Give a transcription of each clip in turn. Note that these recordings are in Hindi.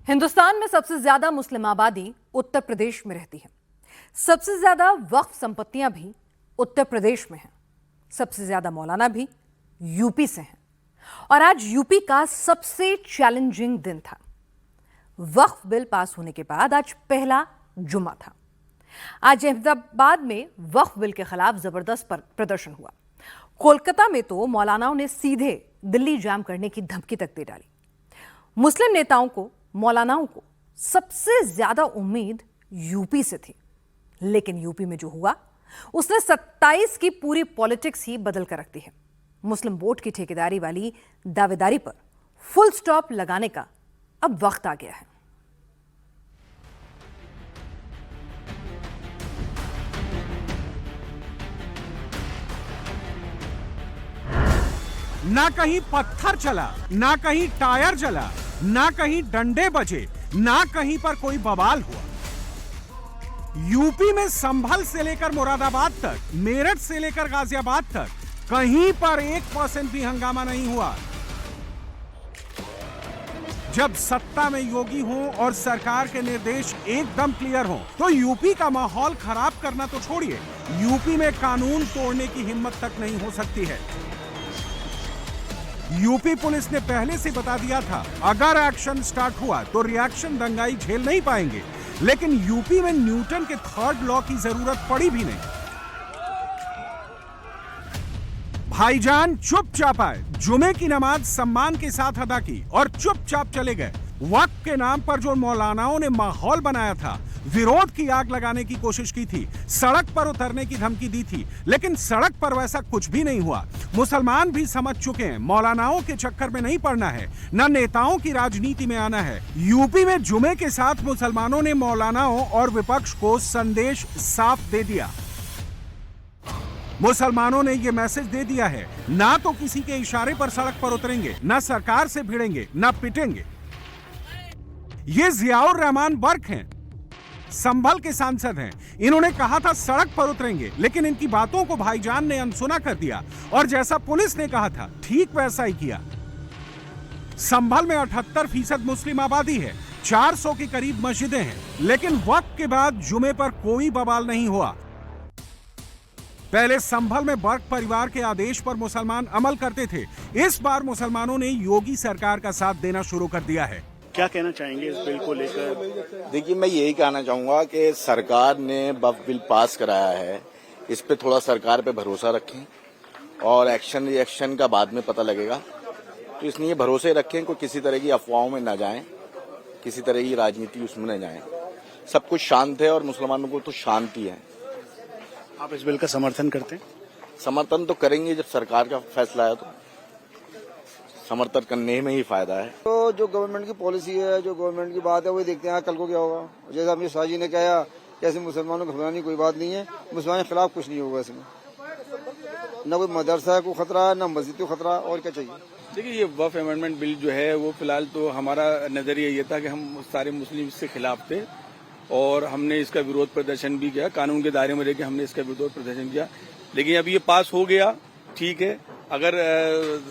हिंदुस्तान में सबसे ज्यादा मुस्लिम आबादी उत्तर प्रदेश में रहती है। सबसे ज्यादा वक्फ संपत्तियां भी उत्तर प्रदेश में हैं। सबसे ज्यादा मौलाना भी यूपी से हैं। और आज यूपी का सबसे चैलेंजिंग दिन था। वक्फ बिल पास होने के बाद आज पहला जुमा था। आज अहमदाबाद में वक्फ बिल के खिलाफ जबरदस्त प्रदर्शन हुआ। कोलकाता में तो मौलानाओं ने सीधे दिल्ली जाम करने की धमकी तक दे डाली। मुस्लिम नेताओं को, मौलानाओं को सबसे ज्यादा उम्मीद यूपी से थी, लेकिन यूपी में जो हुआ उसने 27 की पूरी पॉलिटिक्स ही बदल कर रख दी है। मुस्लिम वोट की ठेकेदारी वाली दावेदारी पर फुल स्टॉप लगाने का अब वक्त आ गया है। ना कहीं पत्थर चला, ना कहीं टायर जला, ना कहीं डंडे बजे, ना कहीं पर कोई बवाल हुआ। यूपी में संभल से लेकर मुरादाबाद तक, मेरठ से लेकर गाजियाबाद तक कहीं पर 1% भी हंगामा नहीं हुआ। जब सत्ता में योगी हों और सरकार के निर्देश एकदम क्लियर हों, तो यूपी का माहौल खराब करना तो छोड़िए, यूपी में कानून तोड़ने की हिम्मत तक नहीं हो सकती है। यूपी पुलिस ने पहले से बता दिया था, अगर एक्शन स्टार्ट हुआ तो रिएक्शन दंगाई झेल नहीं पाएंगे, लेकिन यूपी में न्यूटन के थर्ड लॉ की जरूरत पड़ी भी नहीं। भाईजान चुपचाप आए, जुमे की नमाज सम्मान के साथ अदा की और चुपचाप चले गए। वक्त के नाम पर जो मौलानाओं ने माहौल बनाया था, विरोध की आग लगाने की कोशिश की थी, सड़क पर उतरने की धमकी दी थी, लेकिन सड़क पर वैसा कुछ भी नहीं हुआ। मुसलमान भी समझ चुके हैं, मौलानाओं के चक्कर में नहीं पड़ना है, न नेताओं की राजनीति में आना है। यूपी में जुमे के साथ मुसलमानों ने मौलानाओं और विपक्ष को संदेश साफ दे दिया। मुसलमानों ने यह मैसेज दे दिया है, ना तो किसी के इशारे पर सड़क पर उतरेंगे, ना सरकार से भिड़ेंगे, ना पिटेंगे। ये जियाउर रहमान बर्क हैं, संभल के सांसद हैं। इन्होंने कहा था सड़क पर उतरेंगे, लेकिन इनकी बातों को भाईजान ने अनसुना कर दिया और जैसा पुलिस ने कहा था ठीक वैसा ही किया। संभल में 78% मुस्लिम आबादी है, 400 के करीब मस्जिदें हैं, लेकिन वक्त के बाद जुमे पर कोई बवाल नहीं हुआ। पहले संभल में बर्क परिवार के आदेश पर मुसलमान अमल करते थे, इस बार मुसलमानों ने योगी सरकार का साथ देना शुरू कर दिया है। क्या कहना चाहेंगे इस बिल को लेकर? देखिए, मैं यही कहना चाहूंगा कि सरकार ने वक्फ बिल पास कराया है, इस पे थोड़ा सरकार पे भरोसा रखें और एक्शन रिएक्शन का बाद में पता लगेगा। तो इसलिए भरोसे रखें, कोई किसी तरह की अफवाहों में न जाएं, किसी तरह की राजनीति उसमें न जाएं। सब कुछ शांत है और मुसलमानों को तो शांति है। आप इस बिल का समर्थन करते हैं? समर्थन तो करेंगे, जब सरकार का फैसला है तो समर्थन करने में ही फायदा है। तो जो गवर्नमेंट की पॉलिसी है, जो गवर्नमेंट की बात है, वही देखते हैं कल को क्या होगा। जैसा अमीर शाह जी ने कहा कि ऐसे मुसलमानों को घबराने की कोई बात नहीं है, मुसलमानों के खिलाफ कुछ नहीं होगा इसमें। न कोई मदरसा को खतरा, न मस्जिद को खतरा, और क्या चाहिए। देखिए, ये वक्फ अमेंडमेंट बिल जो है वो फिलहाल तो हमारा नजरिया ये था कि हम सारे मुस्लिम इससे खिलाफ थे और हमने इसका विरोध प्रदर्शन भी किया, कानून के दायरे में रहकर हमने इसका विरोध प्रदर्शन किया। लेकिन अब ये पास हो गया, ठीक है। अगर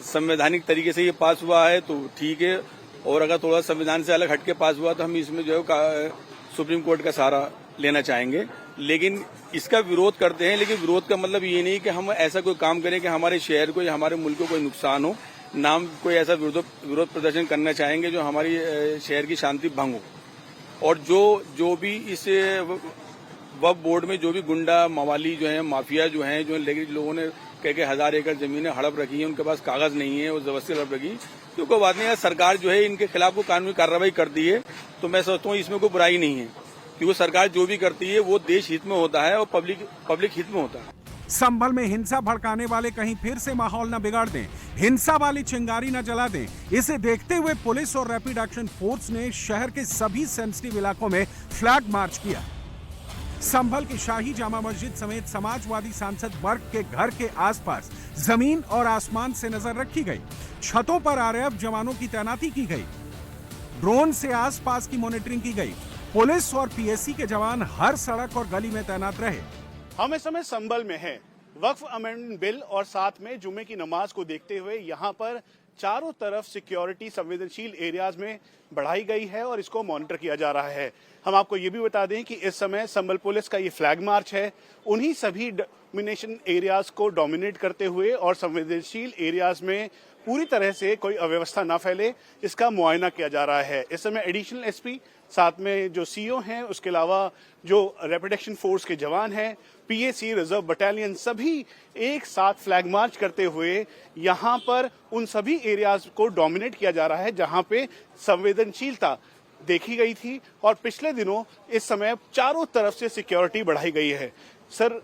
संवैधानिक तरीके से ये पास हुआ है तो ठीक है, और अगर थोड़ा संविधान से अलग हटके पास हुआ तो हम इसमें जो है सुप्रीम कोर्ट का सहारा लेना चाहेंगे। लेकिन इसका विरोध करते हैं, लेकिन विरोध का मतलब ये नहीं कि हम ऐसा कोई काम करें कि हमारे शहर को या हमारे मुल्क को कोई नुकसान हो। नाम कोई ऐसा विरोध प्रदर्शन करना चाहेंगे जो हमारी शहर की शांति भंग हो। और जो भी इस वक्फ बोर्ड में जो भी गुंडा मवाली जो है, माफिया जो है, जो लोगों ने कह 1000 एकड़ जमीनें हड़प रखी है, उनके पास कागज नहीं है, वो जबरदस्ती हड़प रखी, तो कोई बात नहीं है। सरकार जो है इनके खिलाफ वो कानूनी कार्रवाई कर दी है, तो मैं सोचता हूँ इसमें कोई बुराई नहीं है, क्योंकि सरकार जो भी करती है वो देश हित में होता है और पब्लिक हित में होता है। संभल में हिंसा भड़काने वाले कहीं फिर से माहौल न बिगाड़ दें, हिंसा वाली चिंगारी न जला दें, इसे देखते हुए पुलिस और रैपिड एक्शन फोर्स ने शहर के सभी सेंसिटिव इलाकों में फ्लैग मार्च किया। संभल की शाही जामा मस्जिद समेत समाजवादी सांसद वर्ग के घर के आसपास जमीन और आसमान से नजर रखी गई। छतों पर आरएएफ जवानों की तैनाती की गई, ड्रोन से आसपास की मॉनिटरिंग की गई। पुलिस और पीएससी के जवान हर सड़क और गली में तैनात रहे। हम इस समय संभल में हैं। वक्फ अमेंडमेंट बिल और साथ में जुमे की नमाज को देखते हुए यहाँ पर चारों तरफ सिक्योरिटी संवेदनशील एरियाज में बढ़ाई गई है और इसको मॉनिटर किया जा रहा है। हम आपको ये भी बता दें कि इस समय संबल पुलिस का ये फ्लैग मार्च है। उन्हीं सभी डोमिनेशन एरियाज को डोमिनेट करते हुए और संवेदनशील एरियाज में पूरी तरह से कोई अव्यवस्था ना फैले, इसका मुआयना किया जा रहा है। इस समय एडिशनल एसपी, साथ में जो सीओ हैं, उसके अलावा जो रैपिड एक्शन फोर्स के जवान हैं, पीएसी, रिजर्व बटालियन, सभी एक साथ फ्लैग मार्च करते हुए यहां पर उन सभी एरियाज को डोमिनेट किया जा रहा है जहां पे संवेदनशीलता देखी गई थी। और पिछले दिनों इस समय चारों तरफ से सिक्योरिटी बढ़ाई गई है। सर,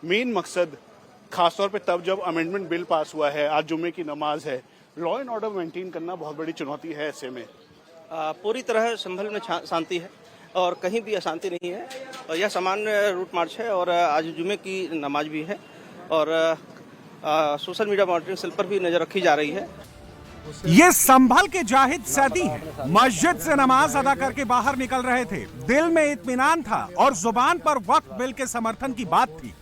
मेन मकसद खासतौर पे तब जब अमेंडमेंट बिल पास हुआ है, आज जुम्मे की नमाज है, लॉ एंड ऑर्डर मेंटेन करना बहुत बड़ी चुनौती है। ऐसे में पूरी तरह संभल में शांति है और कहीं भी अशांति नहीं है और यह सामान्य रूट मार्च है और आज जुम्मे की नमाज भी है और सोशल मीडिया मॉनिटरिंग सेल पर भी नजर रखी जा रही है। ये संभल के जाहिद सैदी हैं। मस्जिद से नमाज अदा करके बाहर निकल रहे थे। दिल में इत्मीनान था और जुबान पर वक्फ बिल के समर्थन की बात थी।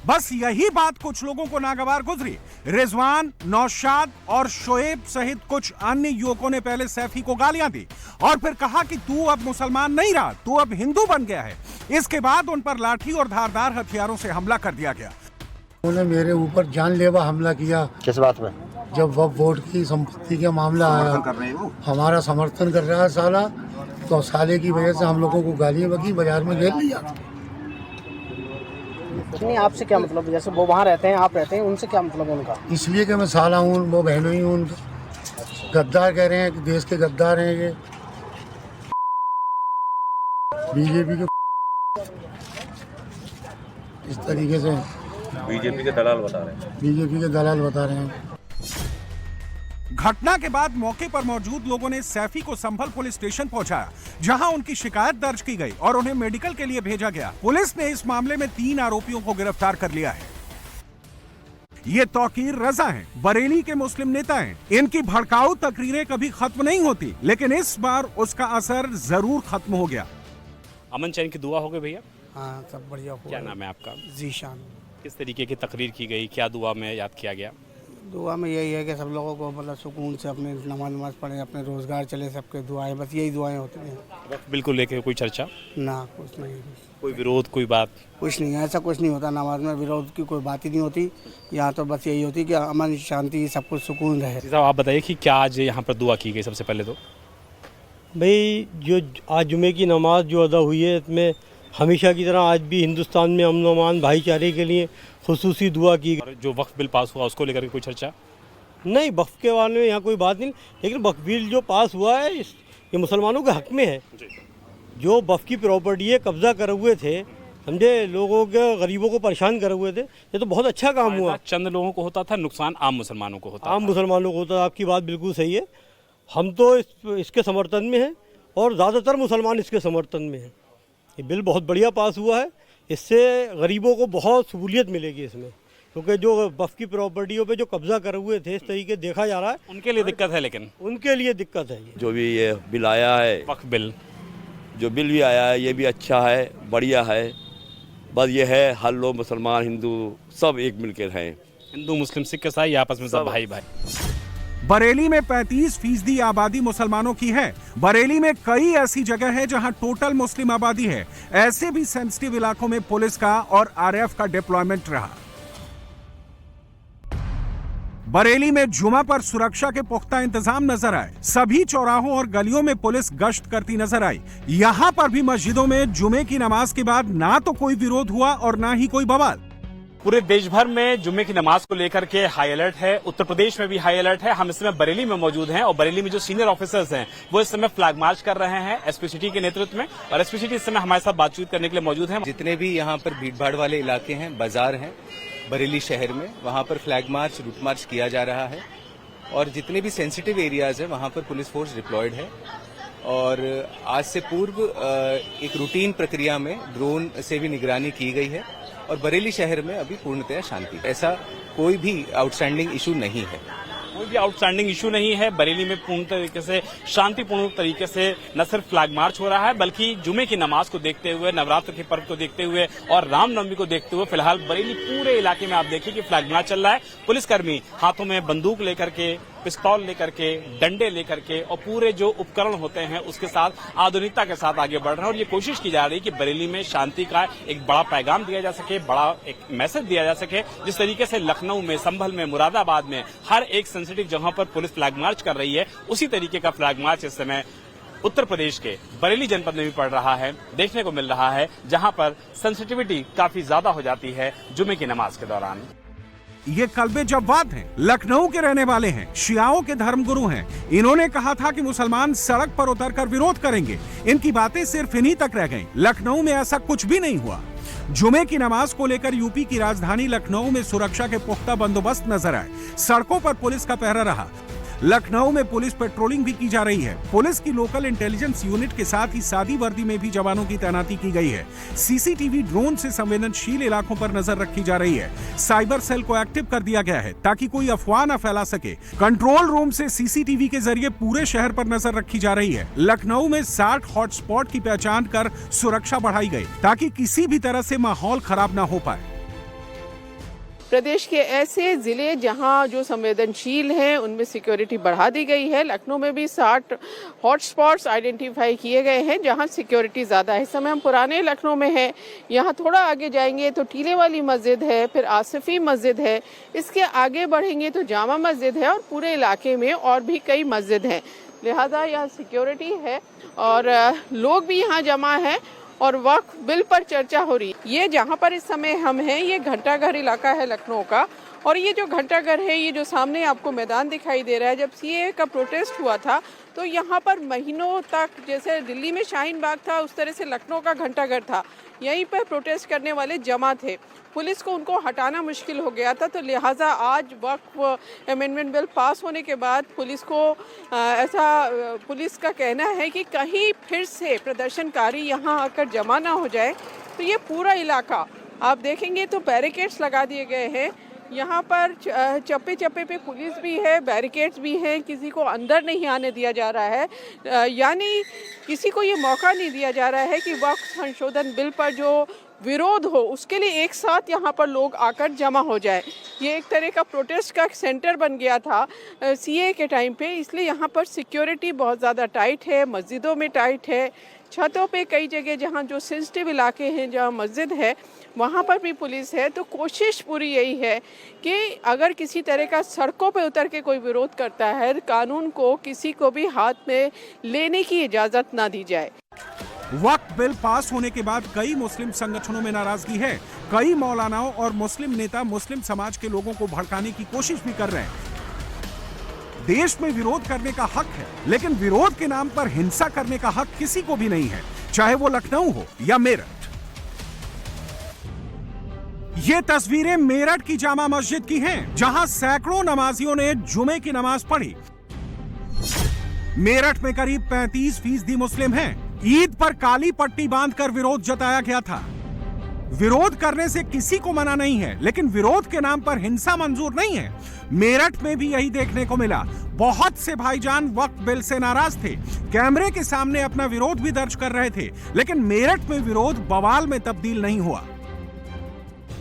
बस यही बात कुछ लोगों को नागवार गुजरी। रिजवान, नौशाद और शोएब सहित कुछ अन्य युवकों ने पहले सैफी को गालियां दी और फिर कहा कि तू अब मुसलमान नहीं रहा, तू अब हिंदू बन गया है। इसके बाद उन पर लाठी और धारदार हथियारों से हमला कर दिया गया। उन्होंने मेरे ऊपर जानलेवा हमला किया। किस बात में? जब वह वोट की संपत्ति का मामला आया, हमारा समर्थन कर रहा है साला, तो साले की वजह से हम लोगों को गालियां बकी, बाजार में घेर लिया। नहीं, आपसे क्या मतलब? जैसे वो वहाँ रहते हैं, आप रहते हैं, उनसे क्या मतलब है उनका? इसलिए कि मैं साला हूँ, वो बहनों ही हूँ उनका। गद्दार कह रहे हैं कि देश के गद्दार हैं ये, बीजेपी के इस तरीके से बीजेपी के दलाल बता रहे हैं। बीजेपी के दलाल बता रहे हैं। घटना के बाद मौके पर मौजूद लोगों ने सैफी को संभल पुलिस स्टेशन पहुंचाया, जहां उनकी शिकायत दर्ज की गई और उन्हें मेडिकल के लिए भेजा गया। पुलिस ने इस मामले में 3 आरोपियों को गिरफ्तार कर लिया है। ये तौकीर रजा हैं, बरेली के मुस्लिम नेता हैं। इनकी भड़काऊ तकरीरें कभी खत्म नहीं होती, लेकिन इस बार उसका असर जरूर खत्म हो गया। अमन चैन की दुआ हो गई भैया? हाँ, सब बढ़िया हो। क्या नाम है आपका? जीशान। किस तरीके की तकरीर की गई, क्या दुआ में याद किया गया? दुआ में यही है कि सब लोगों को मतलब सुकून से अपने नमाज पढ़े, अपने रोजगार चले, सबके दुआएं, बस यही दुआएं होती हैं। बिल्कुल लेके कोई चर्चा ना, कुछ नहीं, कोई विरोध, कोई बात? कुछ नहीं, ऐसा कुछ नहीं होता। नमाज में विरोध की कोई बात ही नहीं होती। यहाँ तो बस यही होती कि अमन शांति सब कुछ सुकून रहे। साहब, आप बताइए कि क्या आज यहाँ पर दुआ की गई? सबसे पहले तो भाई, जो आज जुमे की नमाज जो अदा हुई है, इसमें हमेशा की तरह आज भी हिंदुस्तान में अमन अमान भाईचारे के लिए खुसूसी दुआ की गई। जो वक्फ बिल पास हुआ उसको लेकर कोई चर्चा नहीं? वक्फ के बारे में यहाँ कोई बात नहीं, लेकिन वक्फ बिल जो पास हुआ है ये मुसलमानों के हक में है। जो वक्फ की प्रॉपर्टी है कब्जा करे हुए थे, समझे, लोगों के गरीबों को परेशान करे हुए थे, ये तो बहुत अच्छा काम हुआ। चंद लोगों को होता था नुकसान, आम मुसलमानों को होता, आम मुसलमानों को होता। आपकी बात बिल्कुल सही है। हम तो इसके समर्थन में हैं और ज़्यादातर मुसलमान इसके समर्थन में हैं। ये बिल बहुत बढ़िया पास हुआ है, इससे गरीबों को बहुत सहूलियत मिलेगी इसमें, क्योंकि जो वक्फ की प्रॉपर्टियों पे जो कब्जा करे हुए थे, इस तरीके देखा जा रहा है, उनके लिए दिक्कत है। लेकिन उनके लिए दिक्कत है। जो भी ये बिल आया है, वक्फ बिल जो बिल भी आया है, ये भी अच्छा है, बढ़िया है। बस ये है हर लोग मुसलमान हिंदू सब एक मिलकर हैं। हिंदू मुस्लिम सिख ईसाई आपस में सब भाई भाई। बरेली में 35% आबादी मुसलमानों की है। बरेली में कई ऐसी जगह है जहां टोटल मुस्लिम आबादी है। ऐसे भी सेंसिटिव इलाकों में पुलिस का और आरएएफ का डिप्लॉयमेंट रहा। बरेली में जुमा पर सुरक्षा के पुख्ता इंतजाम नजर आए। सभी चौराहों और गलियों में पुलिस गश्त करती नजर आई। यहां पर भी मस्जिदों में जुमे की नमाज के बाद ना तो कोई विरोध हुआ और ना ही कोई बवाल। पूरे देश भर में जुम्मे की नमाज को लेकर के हाई अलर्ट है। उत्तर प्रदेश में भी हाई अलर्ट है। हम इस समय बरेली में मौजूद हैं और बरेली में जो सीनियर ऑफिसर्स हैं वो इस समय फ्लैग मार्च कर रहे हैं एसपी सिटी के नेतृत्व में, और एसपी सिटी इस समय हमारे साथ बातचीत करने के लिए मौजूद हैं। जितने भी यहाँ पर भीड़ भाड़ वाले इलाके हैं, बाजार हैं बरेली शहर में, वहाँ पर फ्लैग मार्च, रूट मार्च किया जा रहा है और जितने भी सेंसिटिव एरियाज हैं वहाँ पर पुलिस फोर्स डिप्लॉयड है। और आज से पूर्व एक रूटीन प्रक्रिया में ड्रोन से भी निगरानी की गई है और बरेली शहर में अभी पूर्णतः शांति, ऐसा कोई भी आउटस्टैंडिंग इशू नहीं है। कोई भी आउटस्टैंडिंग इशू नहीं है। बरेली में पूर्ण तरीके से शांतिपूर्ण तरीके से न सिर्फ फ्लैग मार्च हो रहा है, बल्कि जुमे की नमाज को देखते हुए, नवरात्र के पर्व को देखते हुए और रामनवमी को देखते हुए फिलहाल बरेली पूरे इलाके में आप देखिए कि फ्लैग मार्च चल रहा है। पुलिसकर्मी हाथों में बंदूक लेकर के, पिस्तौल लेकर के, डंडे लेकर के और पूरे जो उपकरण होते हैं उसके साथ आधुनिकता के साथ आगे बढ़ रहे हैं और ये कोशिश की जा रही है कि बरेली में शांति का एक बड़ा पैगाम दिया जा सके, बड़ा एक मैसेज दिया जा सके। जिस तरीके से लखनऊ में, संभल में, मुरादाबाद में हर एक सेंसिटिव जगह पर पुलिस फ्लैग मार्च कर रही है, उसी तरीके का फ्लैग मार्च इस समय उत्तर प्रदेश के बरेली जनपद में भी पड़ रहा है, देखने को मिल रहा है, जहां पर सेंसिटिविटी काफी ज्यादा हो जाती है जुमे की नमाज के दौरान। ये कल्बे जव्वाद हैं, लखनऊ के रहने वाले हैं, शियाओं के धर्मगुरु हैं। इन्होंने कहा था कि मुसलमान सड़क पर उतरकर विरोध करेंगे। इनकी बातें सिर्फ इन्हीं तक रह गईं। लखनऊ में ऐसा कुछ भी नहीं हुआ। जुमे की नमाज को लेकर यूपी की राजधानी लखनऊ में सुरक्षा के पुख्ता बंदोबस्त नजर आए। सड़कों पर पुलिस का पहरा रहा। लखनऊ में पुलिस पेट्रोलिंग भी की जा रही है। पुलिस की लोकल इंटेलिजेंस यूनिट के साथ ही सादी वर्दी में भी जवानों की तैनाती की गई है। सीसीटीवी ड्रोन से संवेदनशील इलाकों पर नजर रखी जा रही है। साइबर सेल को एक्टिव कर दिया गया है ताकि कोई अफवाह न फैला सके। कंट्रोल रूम से सीसीटीवी के जरिए पूरे शहर पर नजर रखी जा रही है। लखनऊ में 60 हॉटस्पॉट की पहचान कर सुरक्षा बढ़ाई गई ताकि किसी भी तरह से माहौल खराब न हो पाए। प्रदेश के ऐसे जिले जहां जो संवेदनशील हैं उनमें सिक्योरिटी बढ़ा दी गई है। लखनऊ में भी 60 हॉटस्पॉट्स आइडेंटिफाई किए गए हैं जहां सिक्योरिटी ज़्यादा है। इस समय हम पुराने लखनऊ में हैं। यहाँ थोड़ा आगे जाएंगे तो टीले वाली मस्जिद है, फिर आसिफी मस्जिद है, इसके आगे बढ़ेंगे तो जामा मस्जिद है और पूरे इलाके में और भी कई मस्जिद हैं। लिहाजा यहाँ सिक्योरिटी है और लोग भी यहाँ जमा हैं और वक्फ बिल पर चर्चा हो रही है। ये जहाँ पर इस समय हम हैं ये घंटाघर इलाका है लखनऊ का और ये जो घंटाघर है, ये जो सामने आपको मैदान दिखाई दे रहा है, जब सीएए का प्रोटेस्ट हुआ था तो यहाँ पर महीनों तक जैसे दिल्ली में शाहीन बाग था उस तरह से लखनऊ का घंटाघर था। यहीं पर प्रोटेस्ट करने वाले जमा थे। पुलिस को उनको हटाना मुश्किल हो गया था, तो लिहाजा आज वक्फ अमेंडमेंट बिल पास होने के बाद पुलिस को पुलिस का कहना है कि कहीं फिर से प्रदर्शनकारी यहाँ आकर जमा ना हो जाए। तो ये पूरा इलाका आप देखेंगे तो बैरिकेड्स लगा दिए गए हैं। यहाँ पर चप्पे चप्पे पे पुलिस भी है, बैरिकेड्स भी हैं, किसी को अंदर नहीं आने दिया जा रहा है। यानी किसी को ये मौका नहीं दिया जा रहा है कि वक्फ संशोधन बिल पर जो विरोध हो उसके लिए एक साथ यहाँ पर लोग आकर जमा हो जाए। ये एक तरह का प्रोटेस्ट का सेंटर बन गया था सीए के टाइम पे, इसलिए यहाँ पर सिक्योरिटी बहुत ज़्यादा टाइट है, मस्जिदों में टाइट है, छतों पे कई जगह जहाँ जो सेंसिटिव इलाके हैं जहाँ मस्जिद है वहाँ पर भी पुलिस है। तो कोशिश पूरी यही है कि अगर किसी तरह का सड़कों पे उतर के कोई विरोध करता है, कानून को किसी को भी हाथ में लेने की इजाज़त ना दी जाए। वक्फ बिल पास होने के बाद कई मुस्लिम संगठनों में नाराजगी है। कई मौलानाओं और मुस्लिम नेता मुस्लिम समाज के लोगों को भड़काने की कोशिश भी कर रहे हैं। देश में विरोध करने का हक है, लेकिन विरोध के नाम पर हिंसा करने का हक किसी को भी नहीं है, चाहे वो लखनऊ हो या मेरठ। ये तस्वीरें मेरठ की जामा मस्जिद की हैं, जहां सैकड़ों नमाजियों ने जुमे की नमाज पढ़ी। मेरठ में करीब 35% मुस्लिम हैं। ईद पर काली पट्टी बांधकर विरोध जताया गया था। विरोध करने से किसी को मना नहीं है, लेकिन विरोध के नाम पर हिंसा मंजूर नहीं है। मेरठ में भी यही देखने को मिला। बहुत से भाईजान वक्फ बिल से नाराज थे, कैमरे के सामने अपना विरोध भी दर्ज कर रहे थे, लेकिन मेरठ में विरोध बवाल में तब्दील नहीं हुआ।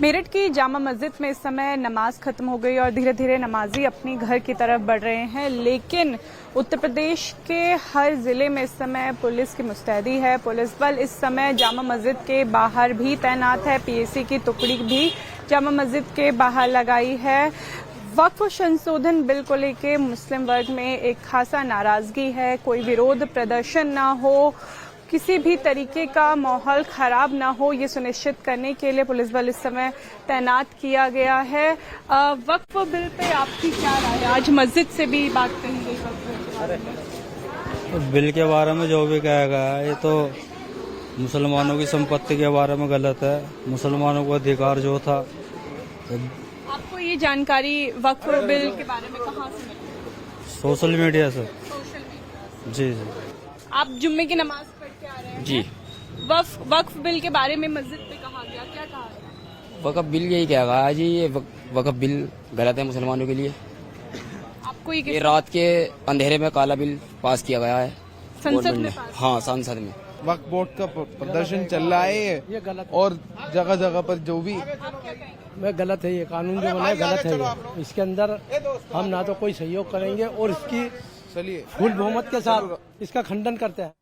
मेरठ की जामा मस्जिद में इस समय नमाज खत्म हो गई और धीरे धीरे नमाजी अपनी घर की तरफ बढ़ रहे हैं, लेकिन उत्तर प्रदेश के हर जिले में इस समय पुलिस की मुस्तैदी है। पुलिस बल इस समय जामा मस्जिद के बाहर भी तैनात है। पीएसी की टुकड़ी भी जामा मस्जिद के बाहर लगाई है। वक्फ संशोधन बिल को लेकर मुस्लिम वर्ग में एक खासा नाराजगी है। कोई विरोध प्रदर्शन ना हो, किसी भी तरीके का माहौल खराब ना हो, ये सुनिश्चित करने के लिए पुलिस बल इस समय तैनात किया गया है। वक्फ बिल पे आपकी क्या राय है? आज मस्जिद से भी बात कही गई बिल के बारे में। जो भी कहेगा ये तो मुसलमानों की संपत्ति के बारे में गलत है। मुसलमानों को अधिकार जो था। आपको ये जानकारी वक्फ बिल के बारे में कहाँ से मिली? सोशल मीडिया से। जी जी। आप जुम्मे की नमाज पढ़ के आ रहे हैं जी। वक्फ बिल के बारे में मस्जिद पे कहा गया, क्या कहा गया? वक्फ बिल यही कहेगा जी, ये वक्फ बिल गलत है मुसलमानों के लिए। आप कोई ये रात के अंधेरे में काला बिल पास किया गया है संसद में? हाँ, संसद में वक्फ बोर्ड का प्रदर्शन चल रहा है ये गलत, और जगह जगह पर जो भी गलत है, ये कानून जो बना है गलत है ये। इसके अंदर हम ना तो कोई सहयोग करेंगे और इसकी चलिए फुल बहुमत के साथ इसका खंडन करते हैं।